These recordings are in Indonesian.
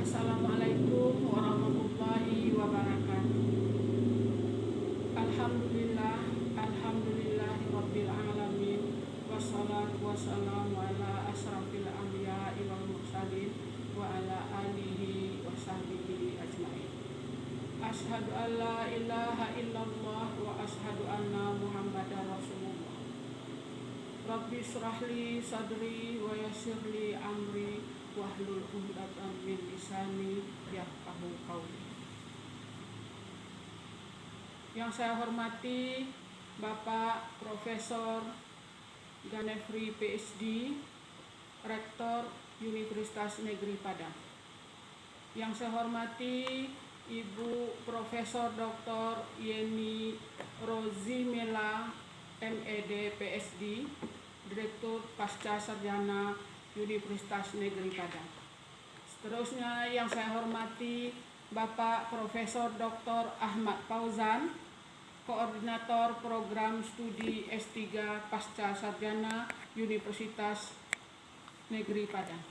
Assalamualaikum warahmatullahi wabarakatuh. Alhamdulillah, alhamdulillahi rabbil alamin. Wassalatu wassalamu ala asrafil anbiya'i wal mursalin wa ala alihi wa sahbihi ajmain. Asyhadu an la ilaha illallah wa asyhadu anna Muhammadar Rasulullah. Rabbi syrahli sadri wa yassirli amri wahlul 'uqdatam min lisani yafqahu qawli. Yang saya hormati Bapak Profesor Ganefri PhD, Rektor Universitas Negeri Padang. Yang saya hormati Ibu Profesor Dr. Yeni Rozimela MED PhD, Direktur Pasca Sarjana Universitas Negeri Padang. Seterusnya yang saya hormati Bapak Profesor Dr. Ahmad Fauzan, Koordinator Program Studi S3 Pasca Sarjana Universitas Negeri Padang.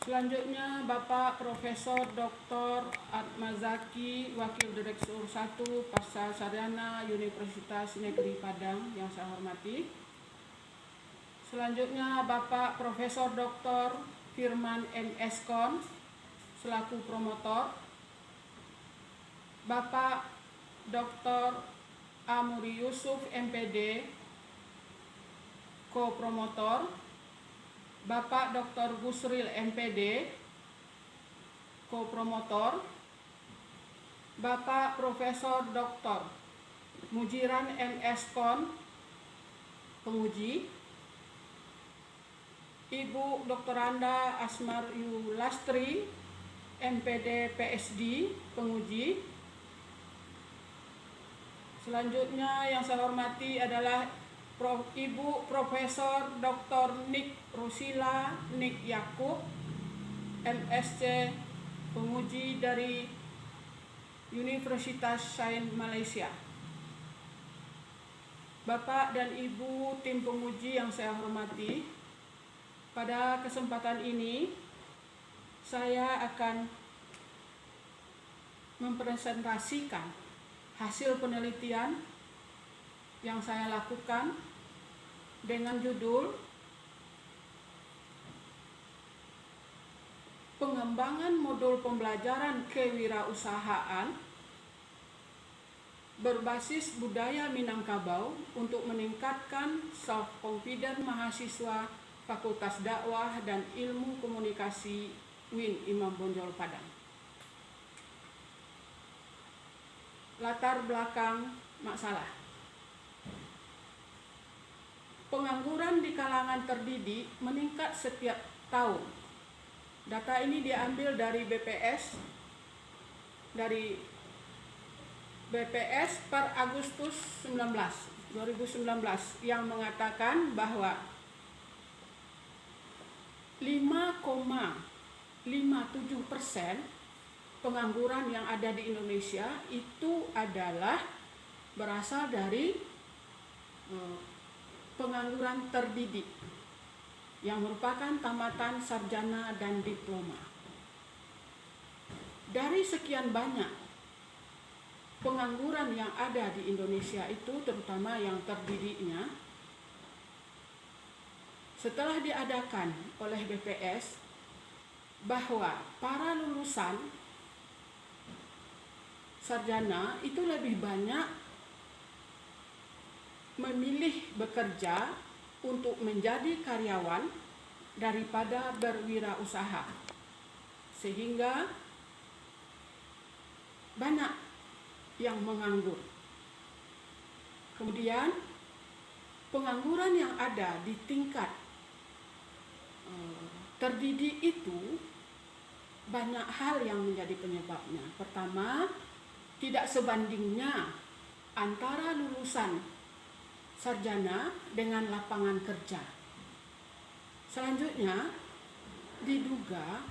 Selanjutnya Bapak Profesor Dr. Atmazaki, Wakil Direktur 1 Pasca Sarjana Universitas Negeri Padang yang saya hormati. Selanjutnya Bapak Profesor Dr. Firman MS Kon selaku promotor. Bapak Dr. Amuri Yusuf MPD co-promotor. Bapak Dr. Gusril MPD co-promotor. Bapak Profesor Dr. Mujiran MS Kon penguji. Ibu Dr. Anda Asmar Yulastri MPD PSD penguji. Selanjutnya yang saya hormati adalah Ibu Profesor Dr. Nik Rusila Nik Yakub MSc penguji dari Universitas Sains Malaysia. Bapak dan Ibu tim penguji yang saya hormati, pada kesempatan ini saya akan mempresentasikan hasil penelitian yang saya lakukan dengan judul Pengembangan Modul Pembelajaran Kewirausahaan berbasis budaya Minangkabau untuk meningkatkan self-confidence mahasiswa Fakultas Dakwah dan Ilmu Komunikasi UIN Imam Bonjol Padang. Latar belakang masalah. Pengangguran di kalangan terdidik meningkat setiap tahun. Data ini diambil dari BPS per Agustus 2019 yang mengatakan bahwa 5,57% pengangguran yang ada di Indonesia itu adalah berasal dari pengangguran terdidik yang merupakan tamatan sarjana dan diploma. Dari sekian banyak pengangguran yang ada di Indonesia itu, terutama yang terdidiknya, setelah diadakan oleh BPS bahwa para lulusan sarjana itu lebih banyak memilih bekerja untuk menjadi karyawan daripada berwirausaha, sehingga banyak yang menganggur. Kemudian pengangguran yang ada di tingkat terdidik itu banyak hal yang menjadi penyebabnya. Pertama, tidak sebandingnya antara lulusan sarjana dengan lapangan kerja. Selanjutnya, diduga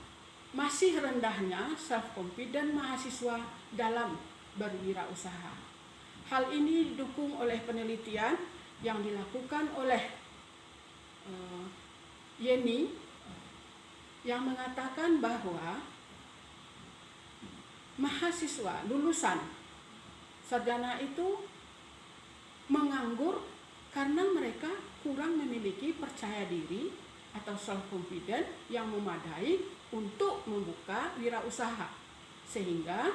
masih rendahnya self-confidence mahasiswa dalam berwirausaha. Hal ini didukung oleh penelitian yang dilakukan oleh Yeni yang mengatakan bahwa mahasiswa lulusan sarjana itu menganggur karena mereka kurang memiliki percaya diri atau self confidence yang memadai untuk membuka wirausaha, sehingga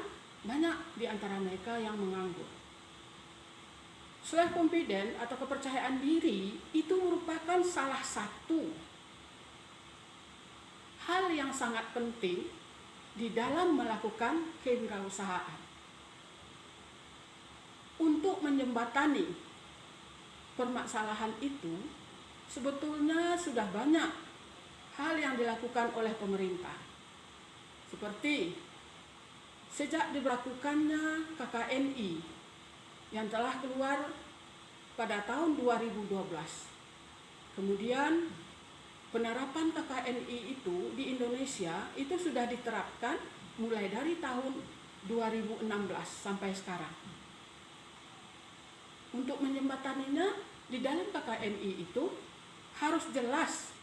banyak di antara mereka yang menganggur. Self confidence atau kepercayaan diri itu merupakan salah satu hal yang sangat penting di dalam melakukan kewirausahaan. Untuk menjembatani permasalahan itu, sebetulnya sudah banyak hal yang dilakukan oleh pemerintah. Seperti sejak diberlakukannya KKNI yang telah keluar pada tahun 2012. Kemudian penerapan KKNI itu di Indonesia itu sudah diterapkan mulai dari tahun 2016 sampai sekarang. Untuk menjembataninya, di dalam KKNI itu harus jelas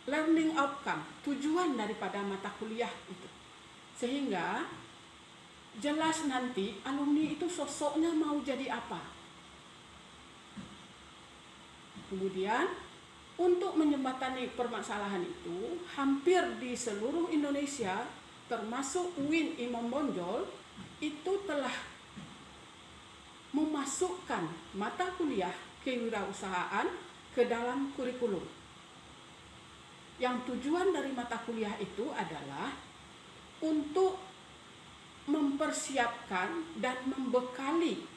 learning outcome, tujuan daripada mata kuliah itu. Sehingga jelas nanti alumni itu sosoknya mau jadi apa. Kemudian untuk menjembatani permasalahan itu, hampir di seluruh Indonesia termasuk UIN Imam Bonjol itu telah memasukkan mata kuliah kewirausahaan ke dalam kurikulum. Yang tujuan dari mata kuliah itu adalah untuk mempersiapkan dan membekali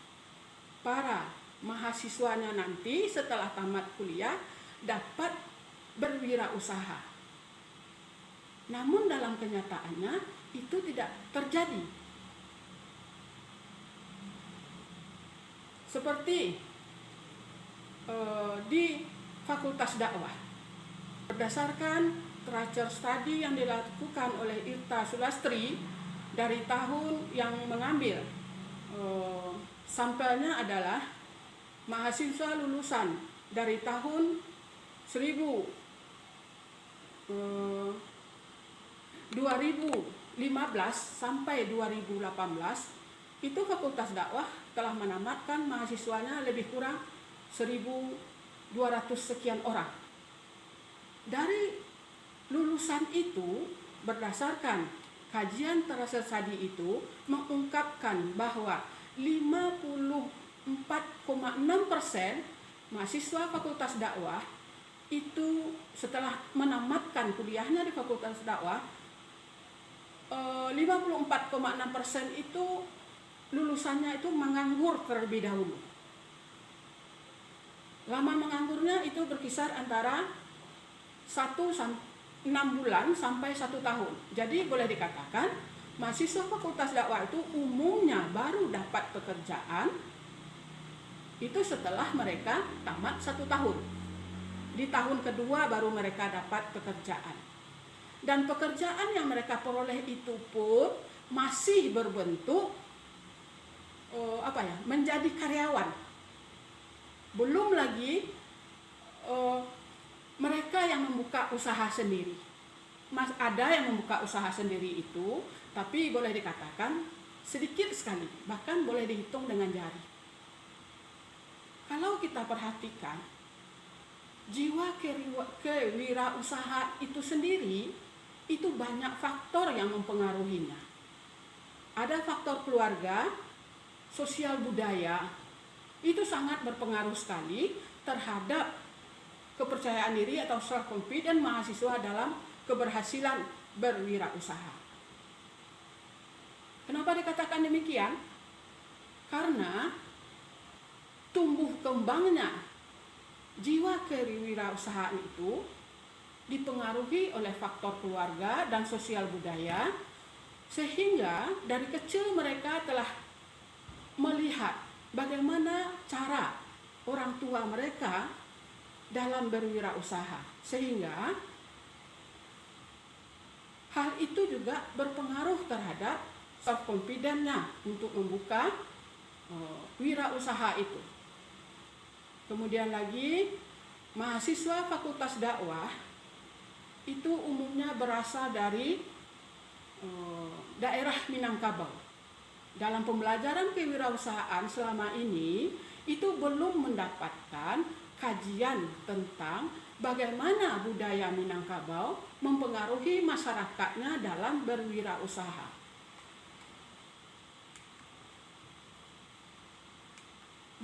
para mahasiswanya nanti setelah tamat kuliah dapat berwirausaha. Namun dalam kenyataannya itu tidak terjadi. Seperti di Fakultas Dakwah, berdasarkan tracer study yang dilakukan oleh Irta Sulastri dari tahun yang mengambil sampelnya adalah mahasiswa lulusan dari tahun 2015 sampai 2018 itu Fakultas Dakwah telah menamatkan mahasiswanya lebih kurang 1.200 sekian orang. Dari lulusan itu, berdasarkan kajian tracer study itu mengungkapkan bahwa 54,6% mahasiswa Fakultas Dakwah itu setelah menamatkan kuliahnya di Fakultas Dakwah, 54,6% itu lulusannya itu menganggur terlebih dahulu. Lama menganggurnya itu berkisar antara 6 bulan sampai 1 tahun. Jadi boleh dikatakan mahasiswa Fakultas Dakwah itu umumnya baru dapat pekerjaan itu setelah mereka tamat 1 tahun. Di tahun kedua baru mereka dapat pekerjaan. Dan pekerjaan yang mereka peroleh itu pun masih berbentuk menjadi karyawan. Belum lagi mereka yang membuka usaha sendiri. Ada yang membuka usaha sendiri itu, tapi boleh dikatakan sedikit sekali, bahkan boleh dihitung dengan jari. Kalau kita perhatikan, jiwa kewirausaha itu sendiri, itu banyak faktor yang mempengaruhinya. Ada faktor keluarga, sosial budaya, itu sangat berpengaruh sekali terhadap kepercayaan diri atau self confidence mahasiswa dalam keberhasilan berwirausaha. Kenapa dikatakan demikian? Karena tumbuh kembangnya jiwa kewirausahaan itu dipengaruhi oleh faktor keluarga dan sosial budaya, sehingga dari kecil mereka telah melihat bagaimana cara orang tua mereka dalam berwirausaha, sehingga hal itu juga berpengaruh terhadap self confidence-nya untuk membuka wirausaha itu. Kemudian lagi mahasiswa Fakultas Dakwah berasal dari daerah Minangkabau. Dalam pembelajaran kewirausahaan selama ini itu belum mendapatkan kajian tentang bagaimana budaya Minangkabau mempengaruhi masyarakatnya dalam berwirausaha.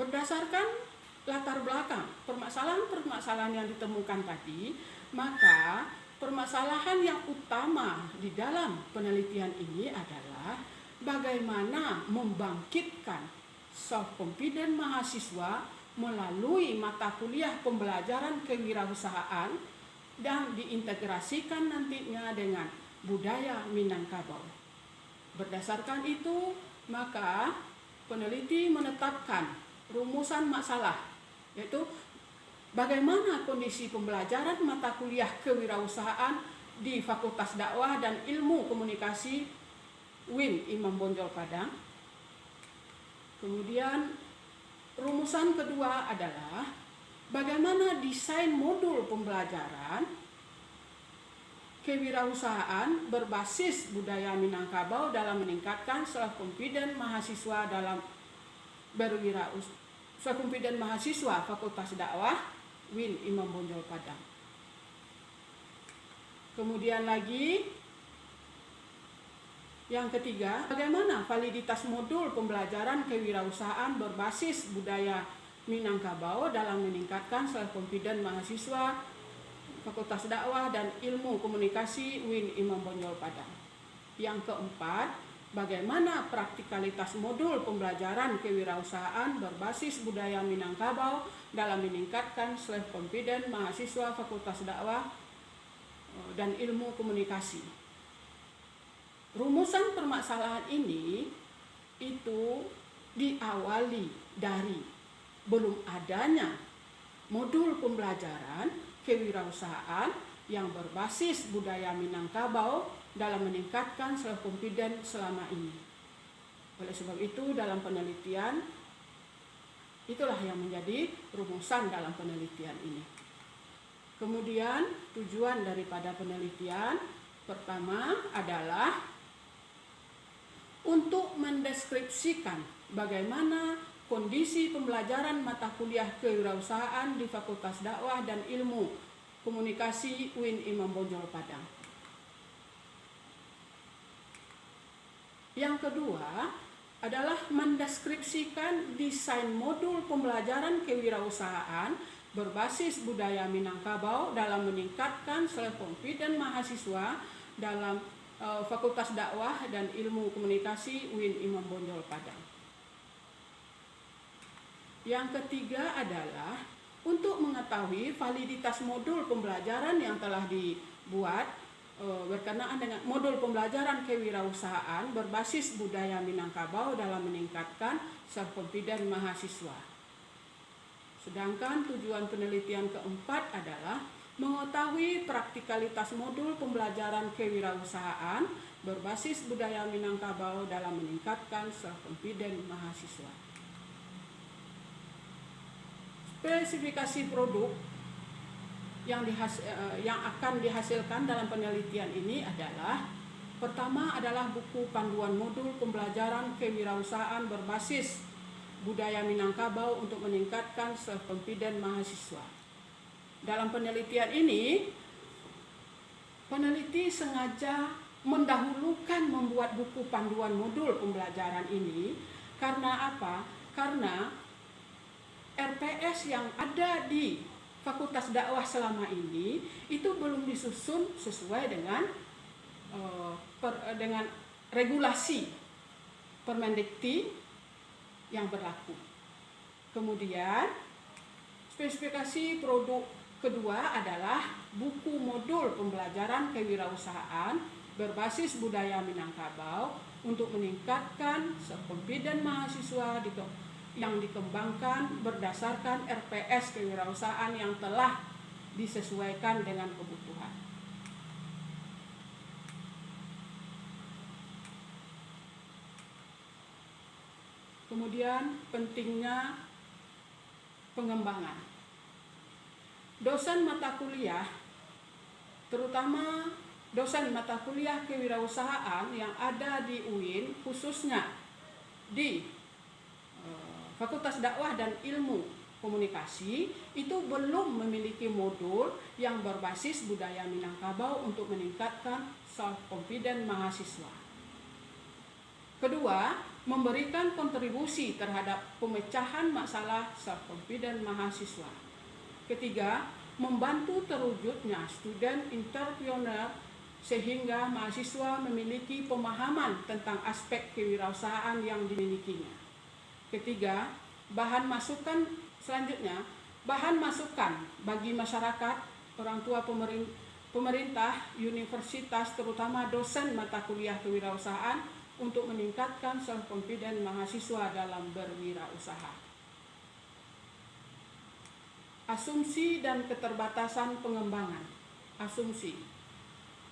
Berdasarkan latar belakang permasalahan-permasalahan yang ditemukan tadi, maka permasalahan yang utama di dalam penelitian ini adalah bagaimana membangkitkan self-confidence mahasiswa melalui mata kuliah pembelajaran kewirausahaan dan diintegrasikan nantinya dengan budaya Minangkabau. Berdasarkan itu, maka peneliti menetapkan rumusan masalah, yaitu bagaimana kondisi pembelajaran mata kuliah kewirausahaan di Fakultas Dakwah dan Ilmu Komunikasi UIN Imam Bonjol Padang. Kemudian rumusan kedua adalah bagaimana desain modul pembelajaran kewirausahaan berbasis budaya Minangkabau dalam meningkatkan self-confidence mahasiswa dalam berwirausaha. Self-confidence mahasiswa Fakultas Dakwah UIN Imam Bonjol Padang. Kemudian lagi yang ketiga, bagaimana validitas modul pembelajaran kewirausahaan berbasis budaya Minangkabau dalam meningkatkan self-confidence mahasiswa Fakultas Dakwah dan Ilmu Komunikasi UIN Imam Bonjol Padang. Yang keempat, bagaimana praktikalitas modul pembelajaran kewirausahaan berbasis budaya Minangkabau dalam meningkatkan self-confidence mahasiswa Fakultas Dakwah dan Ilmu Komunikasi. Rumusan permasalahan ini itu diawali dari belum adanya modul pembelajaran kewirausahaan yang berbasis budaya Minangkabau dalam meningkatkan self-confidence selama ini. Oleh sebab itu, dalam penelitian, itulah yang menjadi rumusan dalam penelitian ini. Kemudian, tujuan daripada penelitian pertama adalah untuk mendeskripsikan bagaimana kondisi pembelajaran mata kuliah kewirausahaan di Fakultas Dakwah dan Ilmu Komunikasi UIN Imam Bonjol Padang. Yang kedua adalah mendeskripsikan desain modul pembelajaran kewirausahaan berbasis budaya Minangkabau dalam meningkatkan self-confidence mahasiswa dalam Fakultas Dakwah dan Ilmu Komunikasi UIN Imam Bonjol Padang. Yang ketiga adalah untuk mengetahui validitas modul pembelajaran yang telah dibuat berkenaan dengan modul pembelajaran kewirausahaan berbasis budaya Minangkabau dalam meningkatkan self-confidence mahasiswa. Sedangkan tujuan penelitian keempat adalah mengetahui praktikalitas modul pembelajaran kewirausahaan berbasis budaya Minangkabau dalam meningkatkan self-confidence mahasiswa. Spesifikasi produk yang akan dihasilkan dalam penelitian ini adalah pertama adalah buku panduan modul pembelajaran kewirausahaan berbasis budaya Minangkabau untuk meningkatkan self-confidence mahasiswa. Dalam penelitian ini, peneliti sengaja mendahulukan membuat buku panduan modul pembelajaran ini karena apa? Karena RPS yang ada di Fakultas Dakwah selama ini itu belum disusun sesuai dengan regulasi Permendikti yang berlaku. Kemudian spesifikasi produk kedua adalah buku modul pembelajaran kewirausahaan berbasis budaya Minangkabau untuk meningkatkan self-confidence mahasiswa yang dikembangkan berdasarkan RPS kewirausahaan yang telah disesuaikan dengan kebutuhan. Kemudian pentingnya pengembangan. Dosen mata kuliah, terutama dosen mata kuliah kewirausahaan yang ada di UIN, khususnya di Fakultas Dakwah dan Ilmu Komunikasi, itu belum memiliki modul yang berbasis budaya Minangkabau untuk meningkatkan self-confidence mahasiswa. Kedua, memberikan kontribusi terhadap pemecahan masalah self-confidence mahasiswa. Ketiga, membantu terwujudnya student entrepreneur sehingga mahasiswa memiliki pemahaman tentang aspek kewirausahaan yang dimilikinya. Ketiga, bahan masukan bagi masyarakat, orang tua, pemerintah, universitas, terutama dosen mata kuliah kewirausahaan untuk meningkatkan self-confidence mahasiswa dalam berwirausaha. Asumsi dan keterbatasan pengembangan. Asumsi.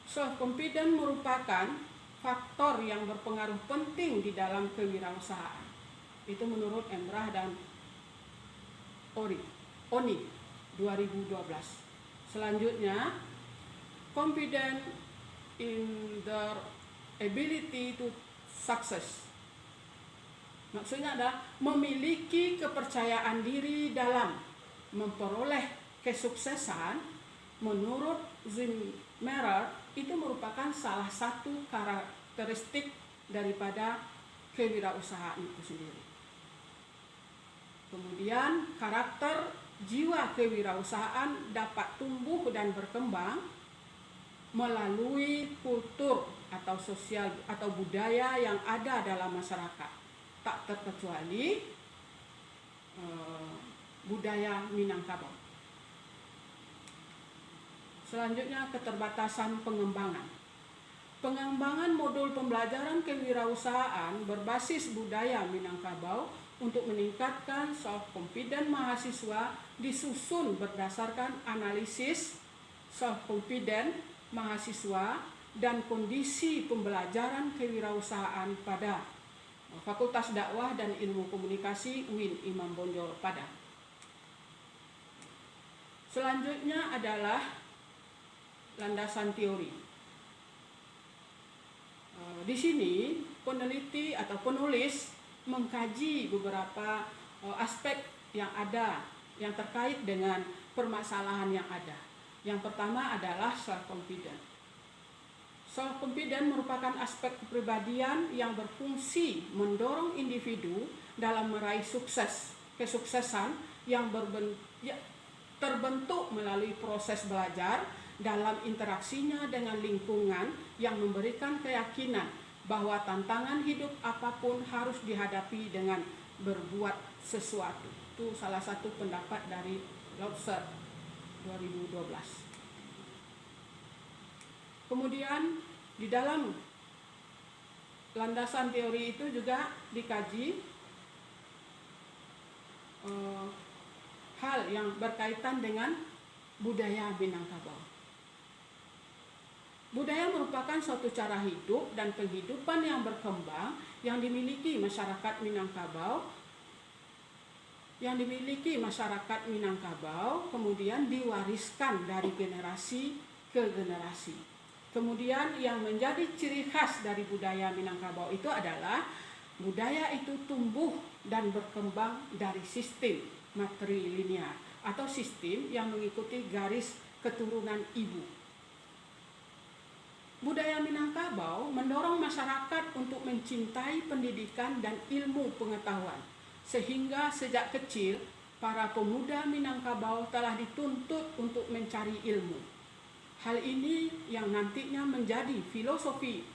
Self-confidence merupakan faktor yang berpengaruh penting di dalam kewirausahaan. Itu menurut Emrah dan Oni 2012. Selanjutnya, confidence in their ability to success. Maksudnya adalah memiliki kepercayaan diri dalam memperoleh kesuksesan. Menurut Zimmerer, itu merupakan salah satu karakteristik daripada kewirausahaan itu sendiri. Kemudian karakter jiwa kewirausahaan dapat tumbuh dan berkembang melalui kultur atau sosial atau budaya yang ada dalam masyarakat, tak terkecuali budaya Minangkabau. Selanjutnya, keterbatasan pengembangan. Pengembangan modul pembelajaran kewirausahaan berbasis budaya Minangkabau untuk meningkatkan self-confidence mahasiswa disusun berdasarkan analisis self-confidence mahasiswa dan kondisi pembelajaran kewirausahaan pada Fakultas Dakwah dan Ilmu Komunikasi UIN Imam Bonjol Padang. Selanjutnya adalah landasan teori. Di sini peneliti atau penulis mengkaji beberapa aspek yang ada yang terkait dengan permasalahan yang ada. Yang pertama adalah self-confidence. Self-confidence merupakan aspek kepribadian yang berfungsi mendorong individu dalam meraih kesuksesan yang terbentuk melalui proses belajar dalam interaksinya dengan lingkungan yang memberikan keyakinan bahwa tantangan hidup apapun harus dihadapi dengan berbuat sesuatu. Itu salah satu pendapat dari Lobster 2012. Kemudian di dalam landasan teori itu juga dikaji hal yang berkaitan dengan budaya Minangkabau. Budaya merupakan suatu cara hidup dan penghidupan yang berkembang yang dimiliki masyarakat Minangkabau, kemudian diwariskan dari generasi ke generasi. Kemudian yang menjadi ciri khas dari budaya Minangkabau itu adalah budaya itu tumbuh dan berkembang dari sistem matrilinear atau sistem yang mengikuti garis keturunan ibu. Budaya Minangkabau mendorong masyarakat untuk mencintai pendidikan dan ilmu pengetahuan, sehingga sejak kecil para pemuda Minangkabau telah dituntut untuk mencari ilmu. Hal ini yang nantinya menjadi filosofi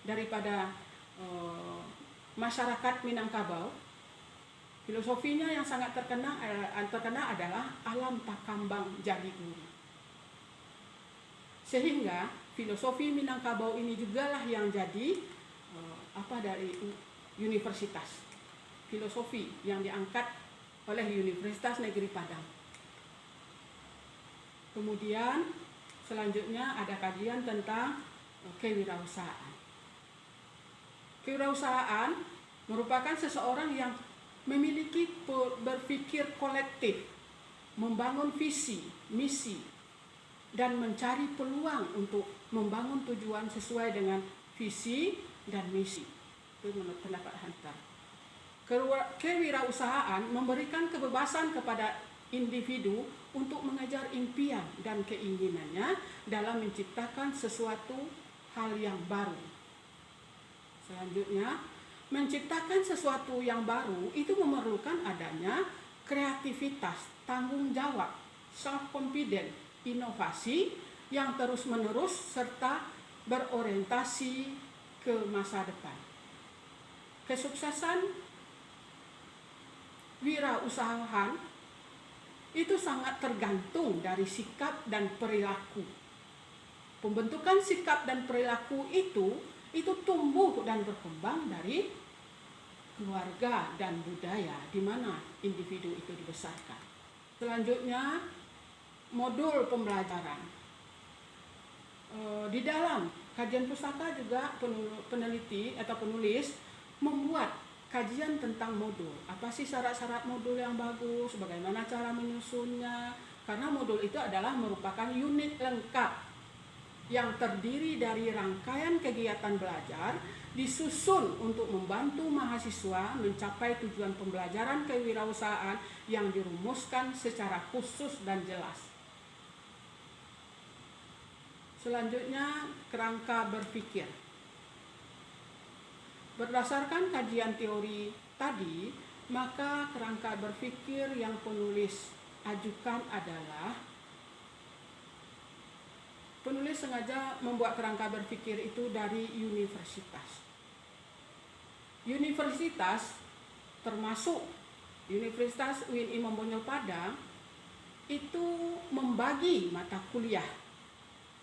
daripada masyarakat Minangkabau. Filosofinya yang sangat terkenal adalah alam takambang jadi guru. Sehingga filosofi Minangkabau ini jugalah yang jadi dari universitas. Filosofi yang diangkat oleh Universitas Negeri Padang. Kemudian selanjutnya ada kajian tentang kewirausahaan. Kewirausahaan merupakan seseorang yang memiliki berpikir kolektif, membangun visi, misi, dan mencari peluang untuk membangun tujuan sesuai dengan visi dan misi. Itu menurut pendapat Hunter. Kewirausahaan memberikan kebebasan kepada individu untuk mengejar impian dan keinginannya dalam menciptakan sesuatu hal yang baru. Selanjutnya, menciptakan sesuatu yang baru itu memerlukan adanya kreativitas, tanggung jawab, self-confidence, inovasi yang terus-menerus serta berorientasi ke masa depan. Kesuksesan wirausahaan itu sangat tergantung dari sikap dan perilaku. Pembentukan sikap dan perilaku itu tumbuh dan berkembang dari keluarga dan budaya di mana individu itu dibesarkan. Selanjutnya, modul pembelajaran. Di dalam kajian pustaka juga peneliti atau penulis membuat kajian tentang modul. Apa sih syarat-syarat modul yang bagus, bagaimana cara menyusunnya. Karena modul itu adalah merupakan unit lengkap yang terdiri dari rangkaian kegiatan belajar disusun untuk membantu mahasiswa mencapai tujuan pembelajaran kewirausahaan yang dirumuskan secara khusus dan jelas. Selanjutnya, kerangka berpikir. Berdasarkan kajian teori tadi, maka kerangka berpikir yang penulis ajukan adalah penulis sengaja membuat kerangka berpikir itu dari universitas. Universitas termasuk Universitas UIN Imam Bonjol Padang itu membagi mata kuliah.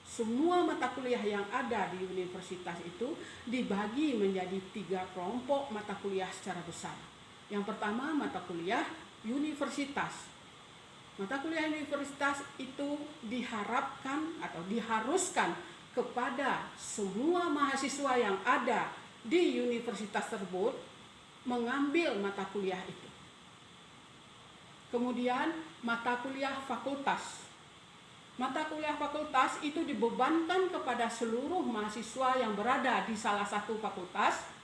Semua mata kuliah yang ada di universitas itu dibagi menjadi 3 kelompok mata kuliah secara besar. Yang pertama, mata kuliah universitas. Mata kuliah universitas itu diharapkan atau diharuskan kepada semua mahasiswa yang ada di universitas tersebut mengambil mata kuliah itu. Kemudian, mata kuliah fakultas. Mata kuliah fakultas itu dibebankan kepada seluruh mahasiswa yang berada di salah satu fakultas.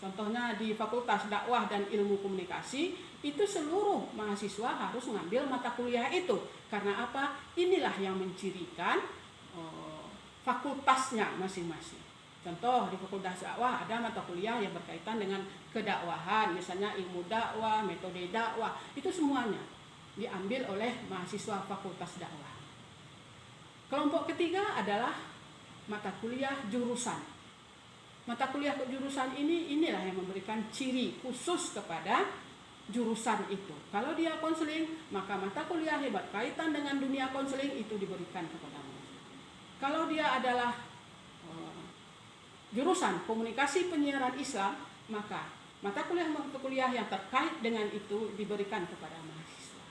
Contohnya di Fakultas Dakwah dan Ilmu Komunikasi, itu seluruh mahasiswa harus mengambil mata kuliah itu. Karena apa? Inilah yang mencirikan fakultasnya masing-masing. Contoh di Fakultas Dakwah ada mata kuliah yang berkaitan dengan kedakwahan, misalnya ilmu dakwah, metode dakwah, itu semuanya diambil oleh mahasiswa Fakultas Dakwah. Kelompok ketiga adalah mata kuliah jurusan. Mata kuliah jurusan inilah yang memberikan ciri khusus kepada jurusan itu. Kalau dia konseling, maka mata kuliah yang berkaitan dengan dunia konseling itu diberikan kepadamu. Kalau dia adalah jurusan komunikasi penyiaran Islam, maka mata kuliah yang terkait dengan itu diberikan kepada mahasiswa.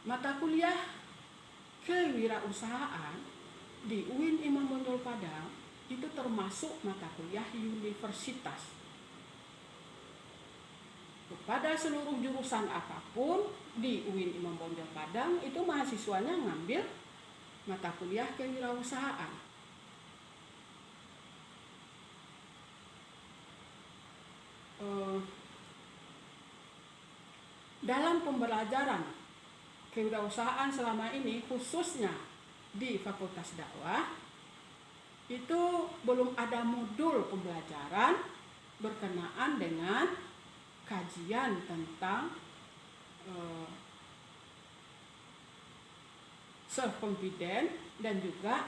Mata kuliah kewirausahaan di UIN Imam Bonjol Padang itu termasuk mata kuliah universitas. Kepada seluruh jurusan apapun di UIN Imam Bonjol Padang itu mahasiswanya ngambil mata kuliah kewirausahaan. Dalam pembelajaran kewirausahaan selama ini, khususnya di Fakultas Dakwah, itu belum ada modul pembelajaran berkenaan dengan kajian tentang self-confidence dan juga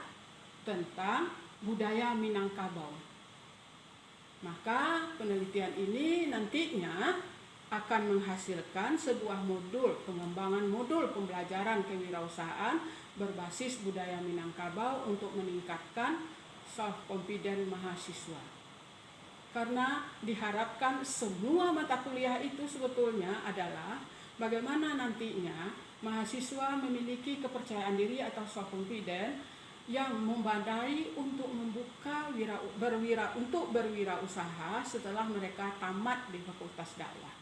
tentang budaya Minangkabau. Maka penelitian ini nantinya akan menghasilkan sebuah modul pengembangan modul pembelajaran kewirausahaan berbasis budaya Minangkabau untuk meningkatkan self-confidence mahasiswa. Karena diharapkan semua mata kuliah itu sebetulnya adalah bagaimana nantinya mahasiswa memiliki kepercayaan diri atau self-confidence yang memadai untuk berwirausaha setelah mereka tamat di Fakultas Dakwah.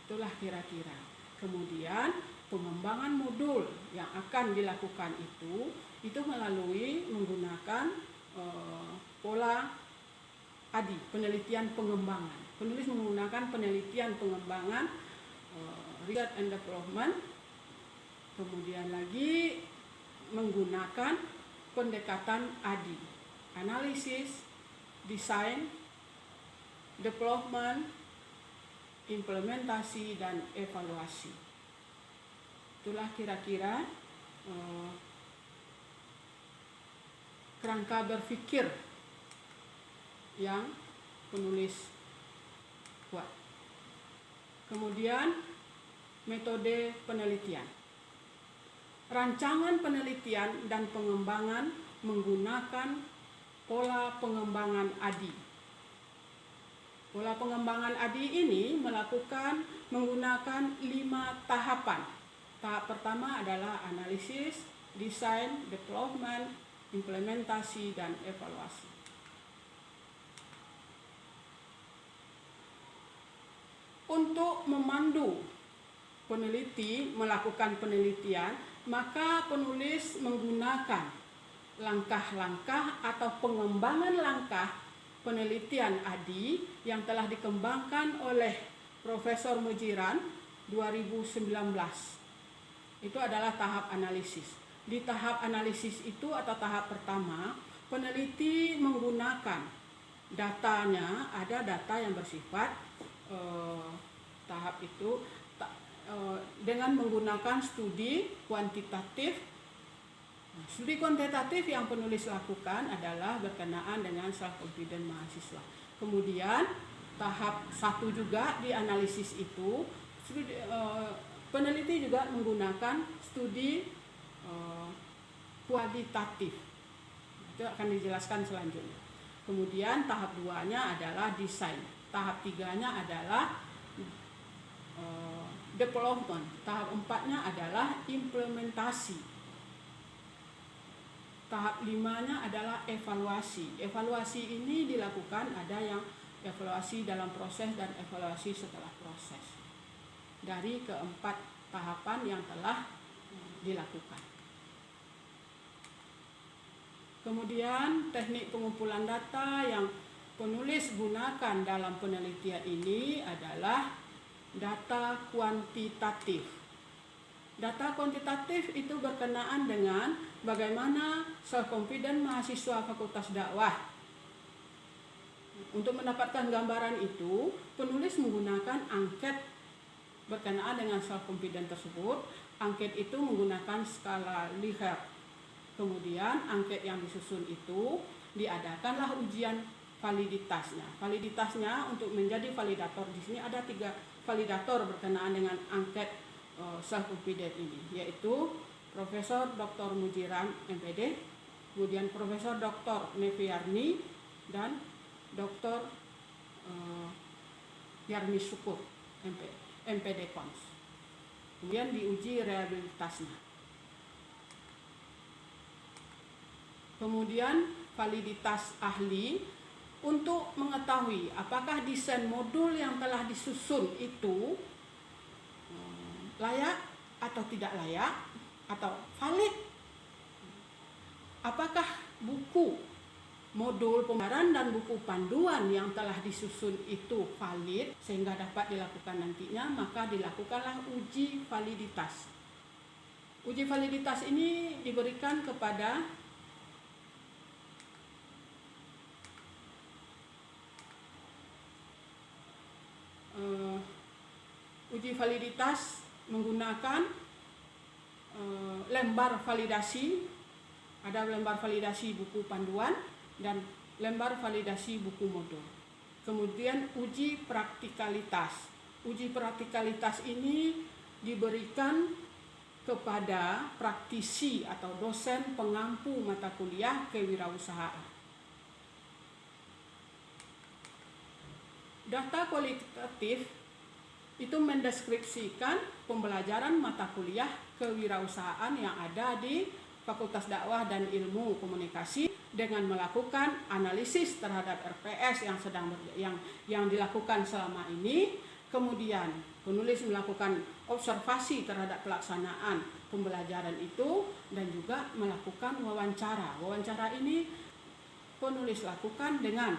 Itulah kira-kira. Kemudian pengembangan modul yang akan dilakukan itu melalui menggunakan pola ADI, penelitian pengembangan. Penulis menggunakan penelitian pengembangan, research and development, kemudian lagi menggunakan pendekatan ADI, analisis, desain, development, implementasi, dan evaluasi. Itulah kira-kira kerangka berpikir yang penulis buat. Kemudian metode penelitian. Rancangan penelitian dan pengembangan menggunakan pola pengembangan ADI. Pola pengembangan ADI ini menggunakan 5 tahapan. Tahap pertama adalah analisis, desain, development, implementasi, dan evaluasi. Untuk memandu peneliti melakukan penelitian, maka penulis menggunakan langkah-langkah atau pengembangan langkah penelitian ADI yang telah dikembangkan oleh Profesor Mujiran 2019. Itu adalah tahap analisis. Di tahap analisis itu atau tahap pertama, peneliti menggunakan datanya, ada data yang bersifat tahap itu dengan menggunakan studi kuantitatif. Studi kuantitatif yang penulis lakukan adalah berkenaan dengan self-confidence mahasiswa. Kemudian tahap 1 juga di analisis itu, peneliti juga menggunakan studi kualitatif. Itu akan dijelaskan selanjutnya. Kemudian tahap 2-nya adalah desain. Tahap 3-nya adalah development. Tahap 4-nya adalah implementasi. Tahap 5-nya adalah evaluasi. Evaluasi ini dilakukan, ada yang evaluasi dalam proses dan evaluasi setelah proses. Dari keempat tahapan yang telah dilakukan. Kemudian teknik pengumpulan data yang penulis gunakan dalam penelitian ini adalah data kuantitatif. Data kuantitatif itu berkenaan dengan bagaimana self-confidence mahasiswa Fakultas Dakwah. Untuk mendapatkan gambaran itu, penulis menggunakan angket berkenaan dengan self-confidence tersebut. Angket itu menggunakan skala Likert. Kemudian angket yang disusun itu diadakanlah ujian validitasnya. Validitasnya untuk menjadi validator di sini ada 3 validator berkenaan dengan angket self-confidence ini, yaitu Profesor Dr. Mujiran MPD, kemudian Profesor Dr. Neviarni, dan Dr. Yarmi Syukur MPD Cons. Kemudian diuji reliabilitasnya. Kemudian validitas ahli untuk mengetahui apakah desain modul yang telah disusun itu layak atau tidak layak atau valid. Apakah buku modul pembayaran dan buku panduan yang telah disusun itu valid sehingga dapat dilakukan nantinya, maka dilakukanlah uji validitas. Uji validitas ini diberikan kepada uji validitas menggunakan lembar validasi. Ada lembar validasi buku panduan dan lembar validasi buku modul. Kemudian uji praktikalitas. Uji praktikalitas ini diberikan kepada praktisi atau dosen pengampu mata kuliah kewirausahaan. Data kualitatif itu mendeskripsikan pembelajaran mata kuliah kewirausahaan yang ada di Fakultas Dakwah dan Ilmu Komunikasi dengan melakukan analisis terhadap RPS yang dilakukan selama ini. Kemudian Penulis melakukan observasi terhadap pelaksanaan pembelajaran itu dan juga melakukan wawancara. Wawancara ini penulis lakukan dengan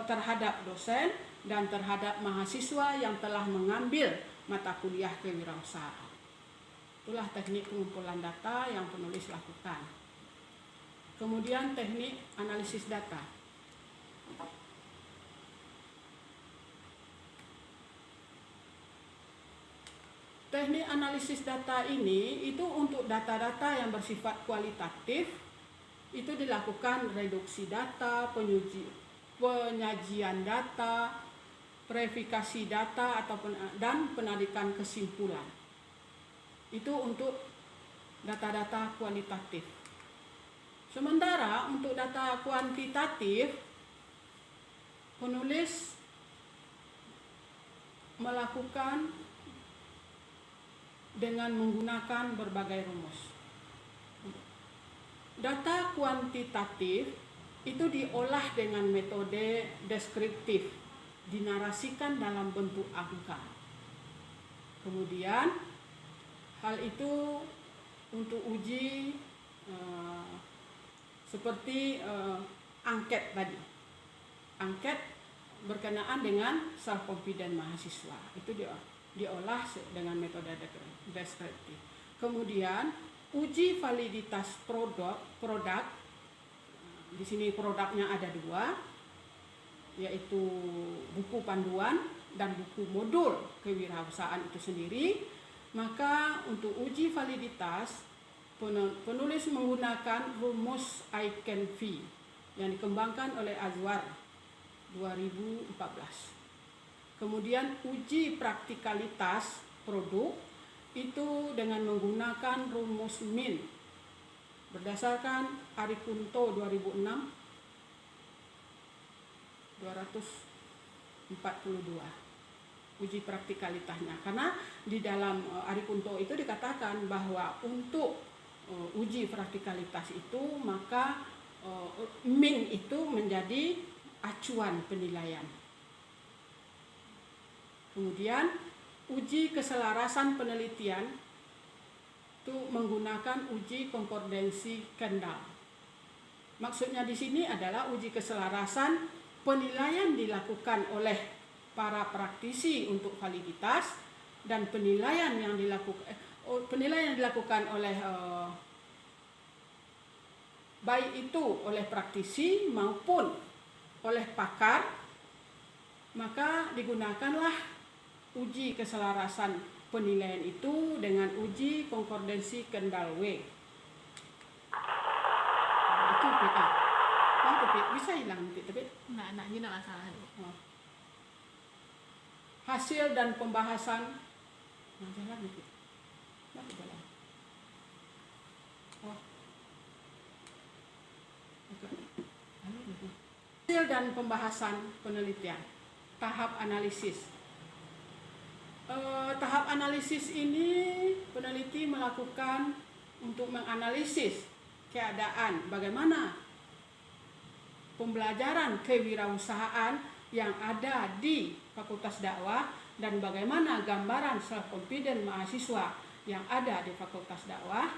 terhadap dosen dan terhadap mahasiswa yang telah mengambil mata kuliah kewirausahaan. Itulah teknik pengumpulan data yang penulis lakukan. Kemudian teknik analisis data. Teknik analisis data ini itu untuk data-data yang bersifat kualitatif, itu dilakukan reduksi data, penyajian data, verifikasi data dan penarikan kesimpulan. Itu untuk data-data kualitatif. Sementara untuk data kuantitatif, penulis melakukan dengan menggunakan berbagai rumus. Data kuantitatif itu diolah dengan metode deskriptif, dinarasikan dalam bentuk angka. Kemudian hal itu untuk uji seperti angket tadi. Angket berkenaan dengan self confidence mahasiswa. Itu diolah dengan metode deskriptif. Kemudian uji validitas produk. Di sini produknya ada 2, yaitu buku panduan dan buku modul kewirausahaan itu sendiri. Maka untuk uji validitas, penulis menggunakan rumus Eichen-V yang dikembangkan oleh Azwar 2014. Kemudian uji praktikalitas produk itu dengan menggunakan rumus MIN berdasarkan Arikunto 2006 242 uji praktikalitasnya. Karena di dalam Arikunto itu dikatakan bahwa untuk uji praktikalitas itu maka MIN itu menjadi acuan penilaian. Kemudian uji keselarasan penelitian itu menggunakan uji konkordansi Kendall. Maksudnya di sini adalah uji keselarasan penilaian dilakukan oleh para praktisi untuk validitas dan penilaian yang dilakukan oleh baik itu oleh praktisi maupun oleh pakar, maka digunakanlah uji keselarasan penilaian itu dengan uji konkordansi Kendall-W. Itu PA. Tapi bisa hilang nanti, tapi Nggak, ini nggak masalah. Hasil dan pembahasan. Jalan nanti. Jalan. Hasil dan pembahasan penelitian. Tahap analisis. Tahap analisis ini peneliti melakukan untuk menganalisis keadaan bagaimana pembelajaran kewirausahaan yang ada di Fakultas Dakwah dan bagaimana gambaran self confidence mahasiswa yang ada di Fakultas Dakwah.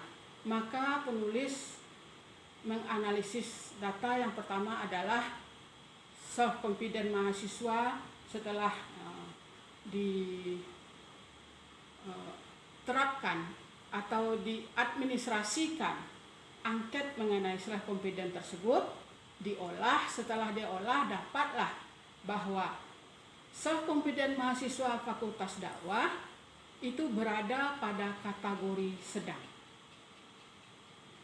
Maka penulis menganalisis data yang pertama adalah self confidence mahasiswa setelah diterapkan atau diadministrasikan angket mengenai self confidence tersebut, diolah. Setelah diolah dapatlah bahwa self confidence mahasiswa Fakultas Dakwah itu berada pada kategori sedang.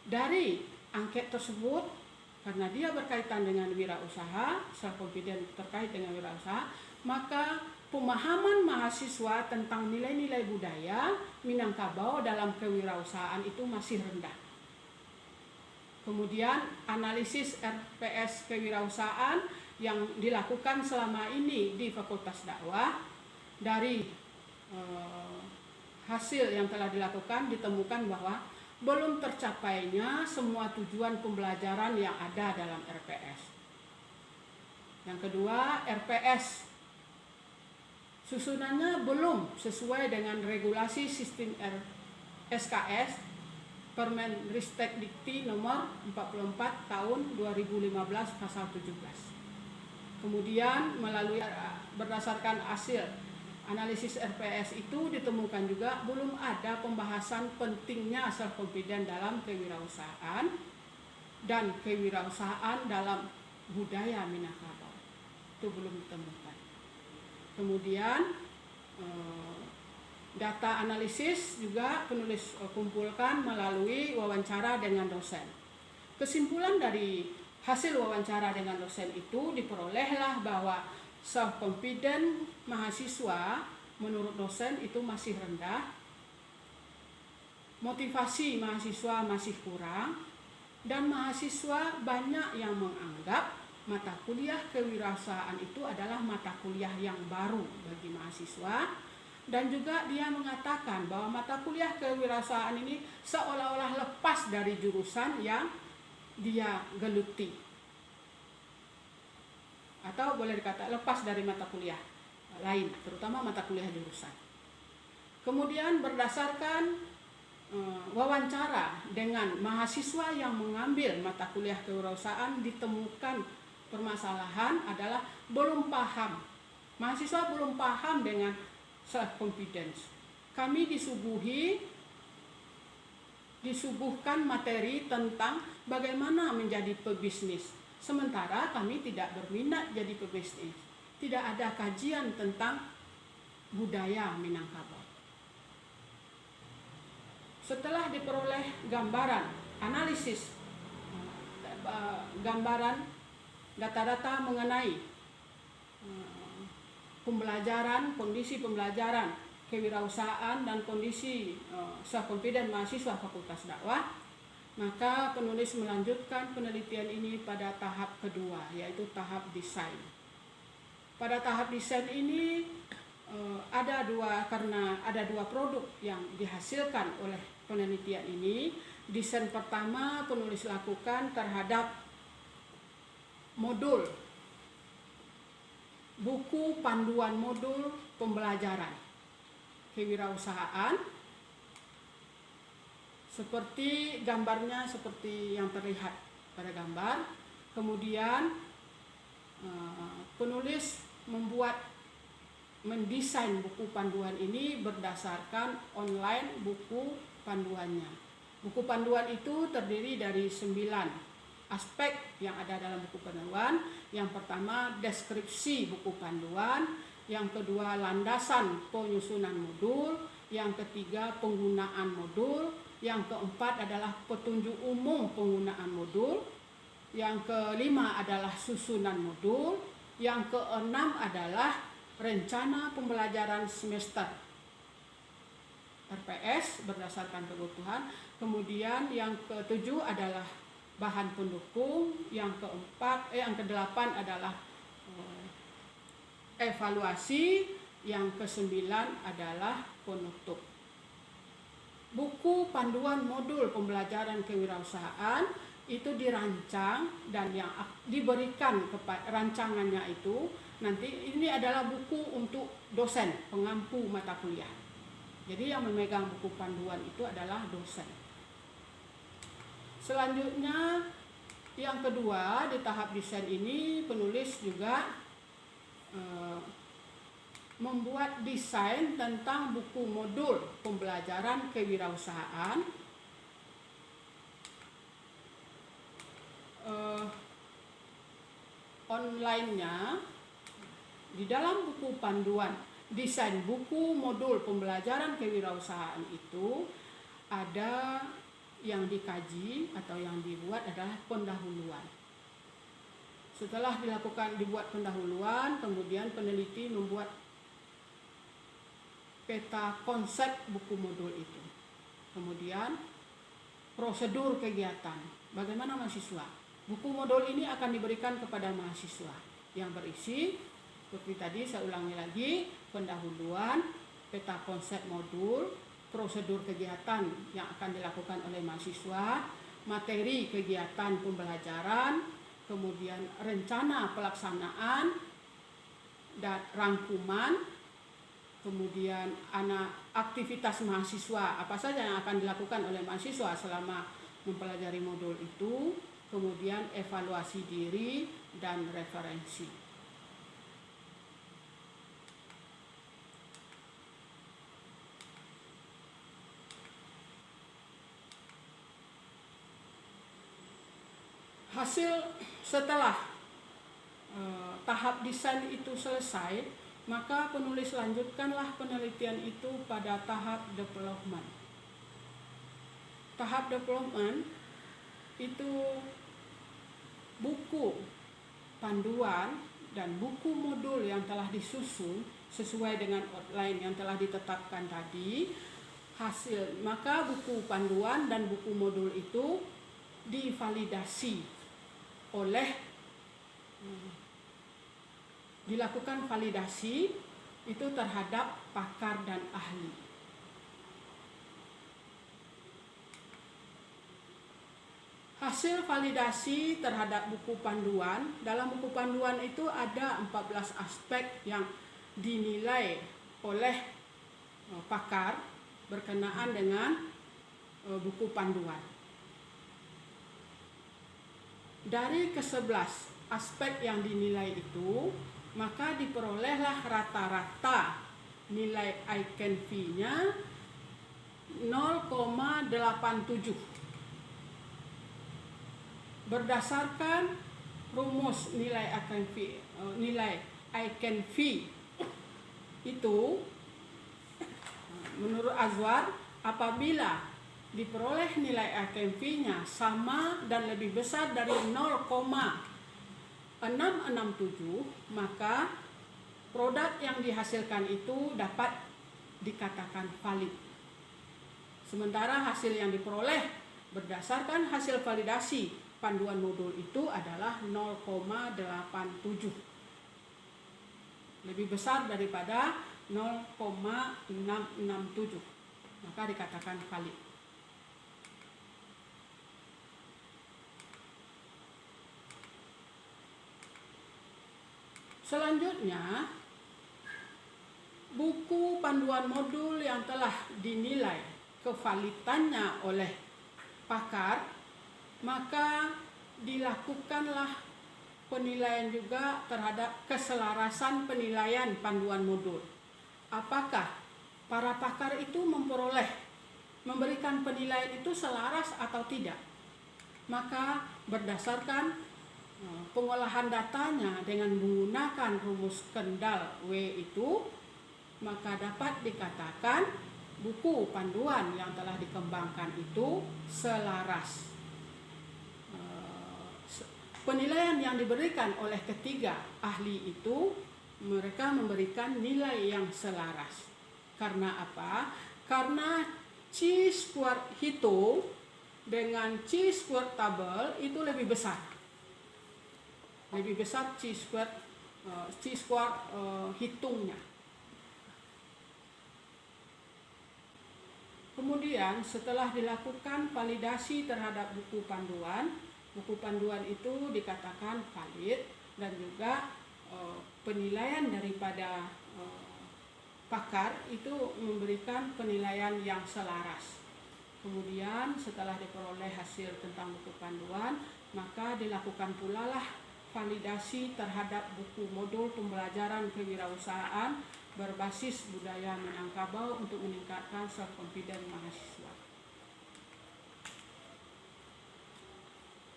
Dari angket tersebut, karena dia berkaitan dengan wirausaha, self confidence terkait dengan wirausaha, maka pemahaman mahasiswa tentang nilai-nilai budaya Minangkabau dalam kewirausahaan itu masih rendah. Kemudian analisis RPS kewirausahaan yang dilakukan selama ini di Fakultas Dakwah, dari hasil yang telah dilakukan ditemukan bahwa belum tercapainya semua tujuan pembelajaran yang ada dalam RPS. Yang kedua, RPS Susunannya belum sesuai dengan regulasi sistem SKS Permenristek Dikti nomor 44 tahun 2015 pasal 17. Kemudian melalui berdasarkan hasil analisis RPS itu ditemukan juga belum ada pembahasan pentingnya self confidence dalam kewirausahaan dan kewirausahaan dalam budaya Minangkabau. Itu belum ditemukan. Kemudian data analisis juga penulis kumpulkan melalui wawancara dengan dosen. Kesimpulan dari hasil wawancara dengan dosen itu diperolehlah bahwa self confidence mahasiswa menurut dosen itu masih rendah, motivasi mahasiswa masih kurang, dan mahasiswa banyak yang menganggap mata kuliah kewirausahaan itu adalah mata kuliah yang baru bagi mahasiswa, dan juga dia mengatakan bahwa mata kuliah kewirausahaan ini seolah-olah lepas dari jurusan yang dia geluti, atau boleh dikata lepas dari mata kuliah lain, terutama mata kuliah jurusan. Kemudian berdasarkan wawancara dengan mahasiswa yang mengambil mata kuliah kewirausahaan ditemukan permasalahan adalah belum paham. Mahasiswa belum paham dengan self confidence. Kami disuguhkan materi tentang bagaimana menjadi pebisnis. Sementara kami tidak berminat jadi pebisnis. Tidak ada kajian tentang budaya Minangkabau. Setelah diperoleh gambaran, analisis, gambaran data-data mengenai pembelajaran, kondisi pembelajaran kewirausahaan dan kondisi self confidence mahasiswa Fakultas Dakwah, maka penulis melanjutkan penelitian ini pada tahap kedua, yaitu tahap desain. Pada tahap desain ini karena ada dua produk yang dihasilkan oleh penelitian ini. Desain pertama penulis lakukan terhadap modul buku panduan modul pembelajaran kewirausahaan, seperti gambarnya seperti yang terlihat pada gambar. Kemudian penulis mendesain buku panduan ini berdasarkan online buku panduannya. Buku panduan itu terdiri dari 9 aspek yang ada dalam buku panduan. Yang pertama, deskripsi buku panduan. Yang kedua, landasan penyusunan modul. Yang ketiga, penggunaan modul. Yang keempat adalah petunjuk umum penggunaan modul. Yang kelima adalah susunan modul. Yang keenam adalah rencana pembelajaran semester RPS berdasarkan kebutuhan. Kemudian yang ketujuh adalah bahan pendukung. Yang kedelapan adalah evaluasi. Yang kesembilan adalah penutup. Buku panduan modul pembelajaran kewirausahaan itu dirancang dan yang diberikan kepada rancangannya itu nanti ini adalah buku untuk dosen pengampu mata kuliah. Jadi yang memegang buku panduan itu adalah dosen. Selanjutnya yang kedua di tahap desain ini penulis juga membuat desain tentang buku modul pembelajaran kewirausahaan. Online-nya di dalam buku panduan desain buku modul pembelajaran kewirausahaan itu ada yang dikaji atau yang dibuat adalah pendahuluan. Setelah dibuat pendahuluan, kemudian peneliti membuat peta konsep buku modul itu. Kemudian prosedur kegiatan, bagaimana mahasiswa. Buku modul ini akan diberikan kepada mahasiswa yang berisi, seperti tadi saya ulangi lagi, pendahuluan, peta konsep modul, prosedur kegiatan yang akan dilakukan oleh mahasiswa, materi kegiatan pembelajaran, kemudian rencana pelaksanaan dan rangkuman, kemudian aktivitas mahasiswa, apa saja yang akan dilakukan oleh mahasiswa selama mempelajari modul itu, kemudian evaluasi diri dan referensi. Hasil setelah tahap desain itu selesai, maka penulis lanjutkanlah penelitian itu pada tahap development. Tahap development itu buku panduan dan buku modul yang telah disusun sesuai dengan outline yang telah ditetapkan tadi. Maka buku panduan dan buku modul itu divalidasi dilakukan validasi itu terhadap pakar dan ahli. Hasil validasi terhadap buku panduan, dalam buku panduan itu ada 14 aspek yang dinilai oleh pakar berkenaan dengan buku panduan. Dari ke-11 aspek yang dinilai itu, maka diperolehlah rata-rata nilai ICAN-V-nya 0,87. Berdasarkan rumus nilai ICAN-V itu, menurut Azwar, apabila diperoleh nilai ICAN-V-nya sama dan lebih besar dari 0,667, maka produk yang dihasilkan itu dapat dikatakan valid. Sementara hasil yang diperoleh berdasarkan hasil validasi panduan modul itu adalah 0,87. Lebih besar daripada 0,667, maka dikatakan valid. Selanjutnya, buku panduan modul yang telah dinilai kevalitannya oleh pakar, maka dilakukanlah penilaian juga terhadap keselarasan penilaian panduan modul. Apakah para pakar itu memberikan penilaian itu selaras atau tidak? Maka berdasarkan pengolahan datanya dengan menggunakan rumus Kendall W itu, maka dapat dikatakan buku panduan yang telah dikembangkan itu selaras. Penilaian yang diberikan oleh ketiga ahli itu, mereka memberikan nilai yang selaras. Karena apa? Karena chi-square hitung dengan chi-square tabel itu lebih besar. Lebih besar chi-square hitungnya. Kemudian setelah dilakukan validasi terhadap buku panduan itu dikatakan valid, dan juga penilaian daripada pakar itu memberikan penilaian yang selaras. Kemudian setelah diperoleh hasil tentang buku panduan, maka dilakukan pula lah validasi terhadap buku modul pembelajaran kewirausahaan berbasis budaya Minangkabau untuk meningkatkan self-confidence mahasiswa.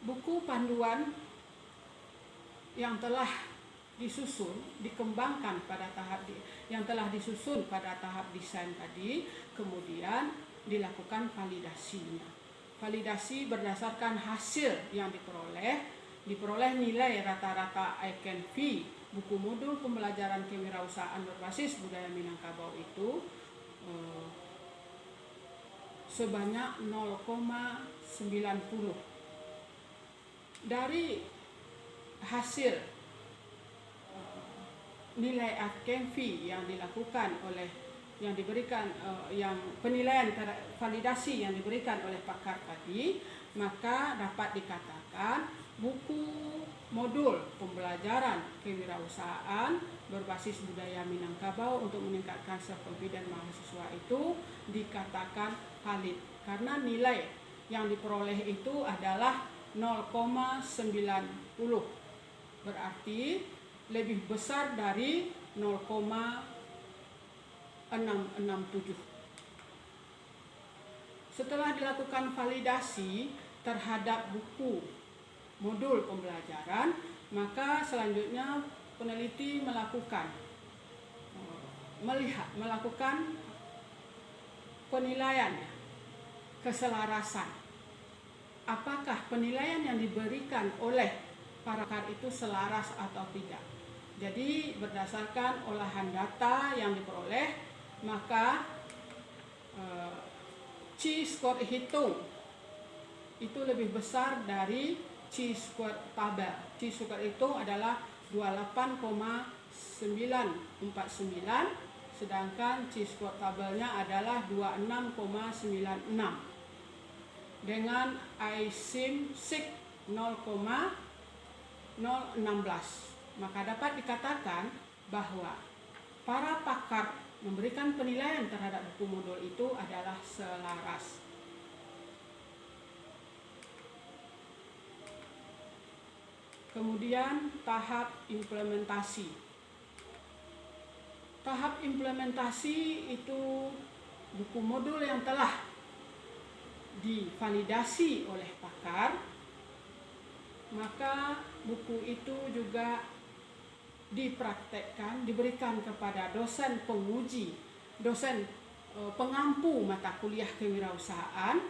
Buku panduan yang telah disusun, dikembangkan pada yang telah disusun pada tahap desain tadi, kemudian dilakukan validasinya. Validasi berdasarkan hasil yang diperoleh nilai rata-rata ICAN-V buku modul pembelajaran kewirausahaan berbasis budaya Minangkabau itu sebanyak 0,90. Dari hasil nilai ICAN-V yang dilakukan yang diberikan, yang penilaian validasi yang diberikan oleh pakar tadi, maka dapat dikatakan buku modul pembelajaran kewirausahaan berbasis budaya Minangkabau untuk meningkatkan self-confidence mahasiswa itu dikatakan valid karena nilai yang diperoleh itu adalah 0,90, berarti lebih besar dari 0,667. Setelah dilakukan validasi terhadap buku modul pembelajaran, maka selanjutnya peneliti melakukan penilaian keselarasan. Apakah penilaian yang diberikan oleh para pakar itu selaras atau tidak? Jadi berdasarkan olahan data yang diperoleh, maka chi-square hitung itu lebih besar dari chi-square tabel. Chi-square hitung adalah 28,949, sedangkan chi-square tabelnya adalah 26,96 dengan ISIM-SIG 0,016. Maka dapat dikatakan bahwa para pakar memberikan penilaian terhadap buku modul itu adalah selaras. Kemudian tahap implementasi. Tahap implementasi itu buku modul yang telah divalidasi oleh pakar, maka buku itu juga dipraktekkan, diberikan kepada dosen penguji, dosen pengampu mata kuliah kewirausahaan,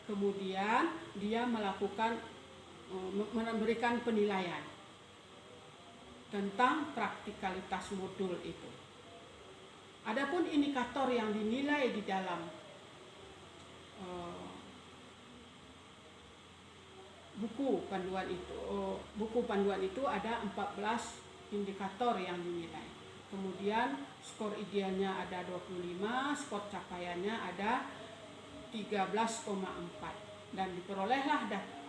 kemudian dia memberikan penilaian tentang praktikalitas modul itu. Adapun indikator yang dinilai di dalam buku panduan itu ada 14 indikator yang dinilai. Kemudian skor idealnya ada 25, skor capaiannya ada 13,4 dan diperolehlah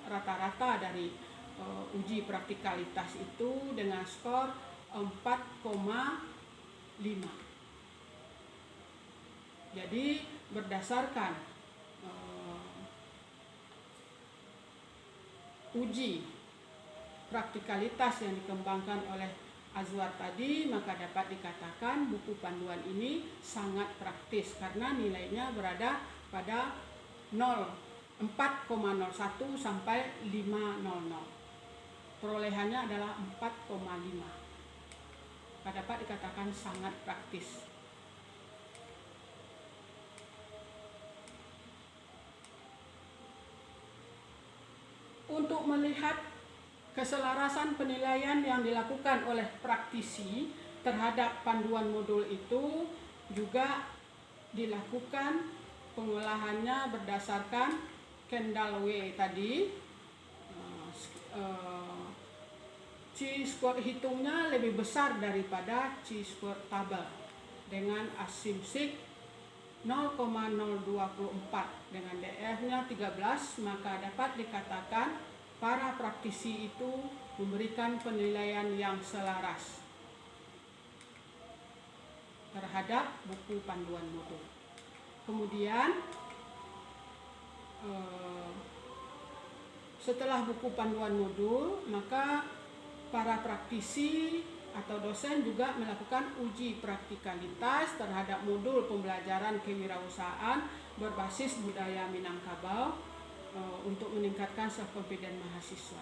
rata-rata dari uji praktikalitas itu dengan skor 4,5. Jadi berdasarkan uji praktikalitas yang dikembangkan oleh Azwar tadi, maka dapat dikatakan buku panduan ini sangat praktis karena nilainya berada pada 4,01 sampai 500. Perolehannya adalah 4,5. Maka dapat dikatakan sangat praktis. Untuk melihat keselarasan penilaian yang dilakukan oleh praktisi terhadap panduan modul itu juga dilakukan pengolahannya berdasarkan Kendall-W tadi. Chi-square hitungnya lebih besar daripada chi-square tabel dengan ISIM-SIG 0,024 dengan DF-nya 13, maka dapat dikatakan para praktisi itu memberikan penilaian yang selaras terhadap buku panduan modul. Kemudian setelah buku panduan modul, maka para praktisi atau dosen juga melakukan uji praktikalitas terhadap modul pembelajaran kewirausahaan berbasis budaya Minangkabau untuk meningkatkan self-confidence mahasiswa.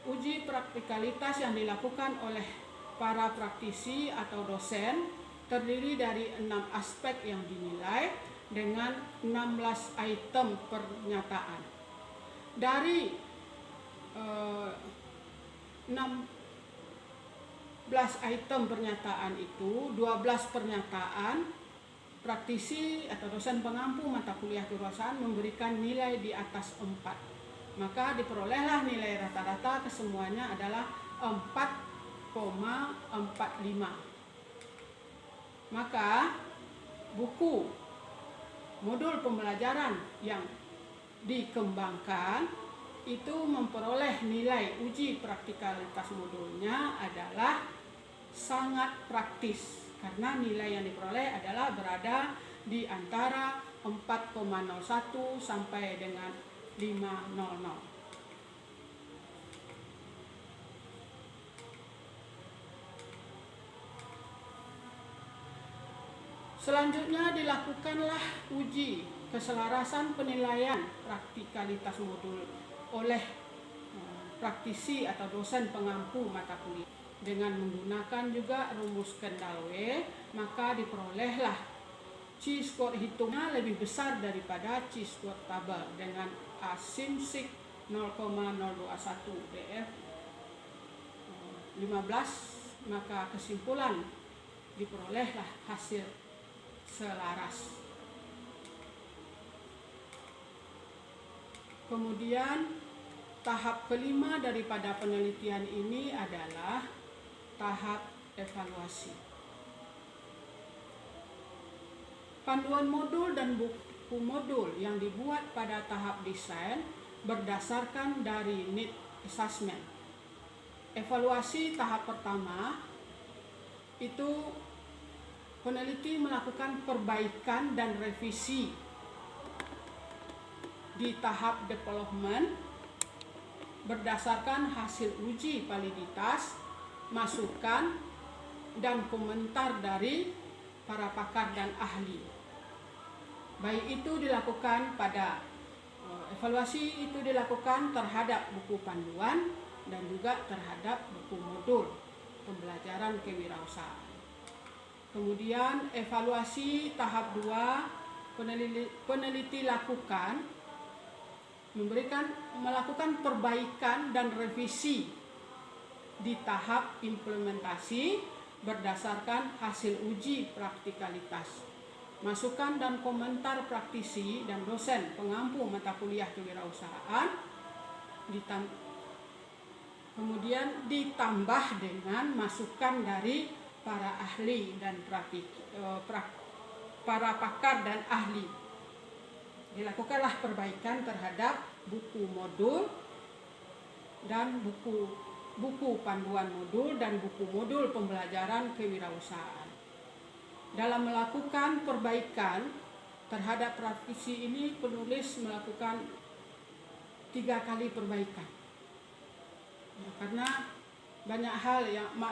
Uji praktikalitas yang dilakukan oleh para praktisi atau dosen terdiri dari 6 aspek yang dinilai dengan 16 item pernyataan. Dari 16 item pernyataan itu, 12 pernyataan praktisi atau dosen pengampu mata kuliah kewirausahaan memberikan nilai di atas 4. Maka diperolehlah nilai rata-rata kesemuanya adalah 4,45. Maka buku modul pembelajaran yang dikembangkan itu memperoleh nilai uji praktikalitas modulnya adalah sangat praktis, karena nilai yang diperoleh adalah berada di antara 4,01 sampai dengan 500. Selanjutnya dilakukanlah uji keselarasan penilaian praktikalitas modul oleh praktisi atau dosen pengampu mata kuliah. Dengan menggunakan juga rumus Kendall W, maka diperolehlah chi-square hitungnya lebih besar daripada chi-square tabel dengan asinsik 0,021 df 15, maka kesimpulan diperolehlah hasil selaras. Kemudian tahap kelima daripada penelitian ini adalah tahap evaluasi. Panduan modul dan buku modul yang dibuat pada tahap desain berdasarkan dari need assessment. Evaluasi tahap pertama itu peneliti melakukan perbaikan dan revisi di tahap development berdasarkan hasil uji validitas, masukan, dan komentar dari para pakar dan ahli. Baik itu dilakukan pada evaluasi itu dilakukan terhadap buku panduan dan juga terhadap buku modul pembelajaran kewirausahaan. Kemudian evaluasi tahap 2 peneliti melakukan perbaikan dan revisi di tahap implementasi berdasarkan hasil uji praktikalitas, masukan dan komentar praktisi dan dosen pengampu mata kuliah kewirausahaan, kemudian ditambah dengan masukan dari para ahli dan para pakar dan ahli. Dilakukanlah perbaikan terhadap buku modul dan buku panduan modul dan buku modul pembelajaran kewirausahaan. Dalam melakukan perbaikan terhadap praktisi ini, penulis melakukan 3 kali perbaikan. Karena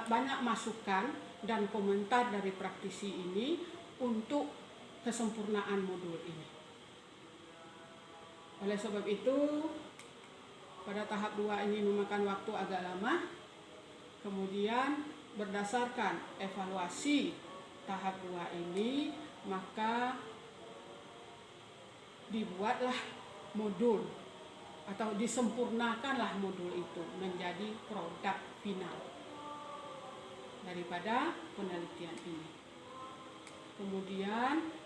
banyak masukan dan komentar dari praktisi ini untuk kesempurnaan modul ini. Oleh sebab itu, pada tahap 2 ini memakan waktu agak lama. Kemudian berdasarkan evaluasi tahap 2 ini, maka dibuatlah modul atau disempurnakanlah modul itu menjadi produk final daripada penelitian ini. Kemudian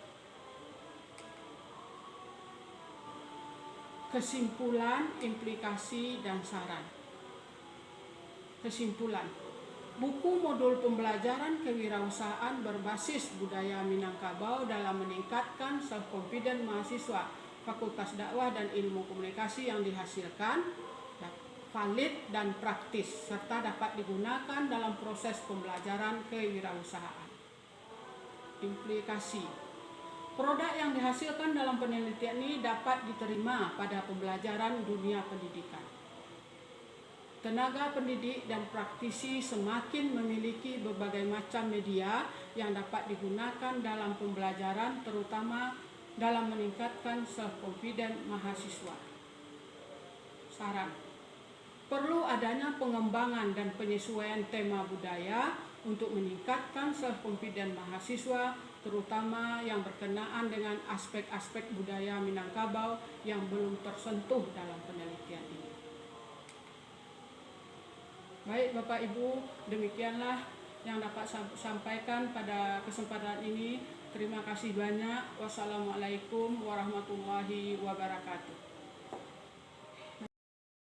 kesimpulan, implikasi, dan saran. Kesimpulan, buku modul pembelajaran kewirausahaan berbasis budaya Minangkabau dalam meningkatkan self-confidence mahasiswa Fakultas Dakwah dan Ilmu Komunikasi yang dihasilkan valid dan praktis, serta dapat digunakan dalam proses pembelajaran kewirausahaan. Implikasi, produk yang dihasilkan dalam penelitian ini dapat diterima pada pembelajaran dunia pendidikan. Tenaga pendidik dan praktisi semakin memiliki berbagai macam media yang dapat digunakan dalam pembelajaran, terutama dalam meningkatkan self-confidence mahasiswa. Saran, perlu adanya pengembangan dan penyesuaian tema budaya untuk meningkatkan self-confidence mahasiswa, terutama yang berkenaan dengan aspek-aspek budaya Minangkabau yang belum tersentuh dalam penelitian ini. Baik Bapak Ibu, demikianlah yang dapat sampaikan pada kesempatan ini. Terima kasih banyak. Wassalamualaikum warahmatullahi wabarakatuh.